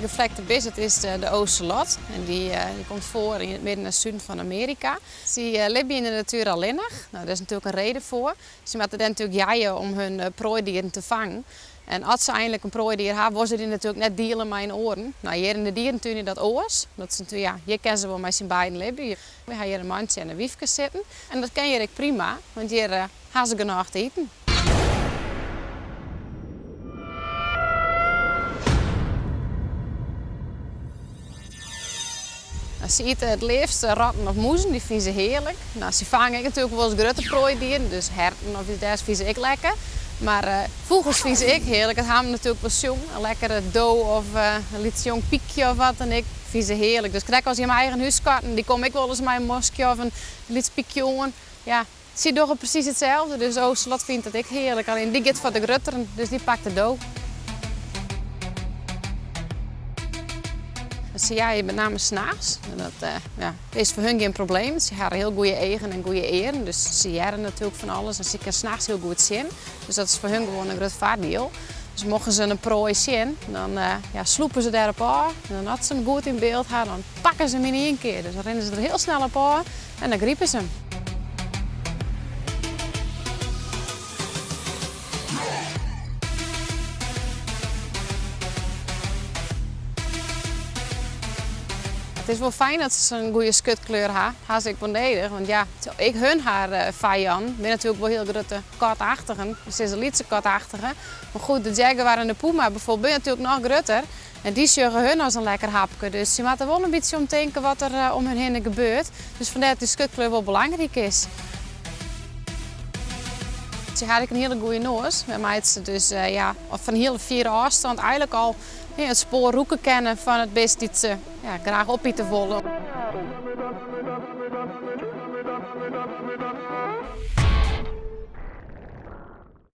gevlekte bis, het is de ocelot. En die komt voor in het midden en zuiden van Amerika. Ze leven in de natuur alleenig. Nou, daar is natuurlijk een reden voor. Ze moeten dan natuurlijk jagen om hun prooidieren te vangen. En als ze eindelijk een prooidier hebben, worden ze die natuurlijk net dealen met een oren. Nou, hier in de dierentuin is dat oors. Dat is natuurlijk, ja, hier kennen ze wel met zijn beiden leven. We hebben hier een mandje en een wiefje zitten. En dat ken je prima, want hier hebben ze genoeg te eten. Ze eten het liefst ratten of moezen, die vinden ze heerlijk. Nou, ze vangen ik natuurlijk wel eens grote prooidieren, dus herten of iets dergelijks vinden ik lekker. Maar vogels vinden ik heerlijk. Het hebben natuurlijk wel jong, een lekkere doe of een lietje jong piekje of wat en ik vind ze heerlijk. Dus kijk als je in mijn eigen huis gaat, die kom ik wel eens met een moskje of een lietje piekje aan. Ja, ze doen precies hetzelfde. Dus ocelot vindt dat ik heerlijk. Alleen die gaat voor de grutteren, dus die pakt de doe. Ze jagen met name 's nachts. Dat is voor hun geen probleem. Ze hebben heel goede egen en goede eren. Dus ze jaren natuurlijk van alles en ze kunnen 's nachts heel goed zien. Dus dat is voor hun gewoon een groot voordeel. Dus mochten ze een prooi zien, dan sloepen ze daarop aan. En dan als ze hem goed in beeld hebben, dan pakken ze hem in één keer. Dus dan rennen ze er heel snel op aan en dan griepen ze hem. Het is wel fijn dat ze een goede skutkleur hebben. Haast ik beneden. Want ja, ik hun haar vijand. Ben natuurlijk wel heel grote katachtigen. Dus ze is een lietse katachtige. Maar goed, de jaguar en de puma bijvoorbeeld ben natuurlijk nog groter. En die zorgen hun als een lekker hapje. Dus ze moeten wel een beetje om denken wat er om hen heen gebeurt. Dus vandaar dat die skutkleur wel belangrijk is. Ze had een hele goede neus. Waarmee ze dus van heel vier afstand eigenlijk al het spoor roeken kennen van het beest die ze graag opeten willen.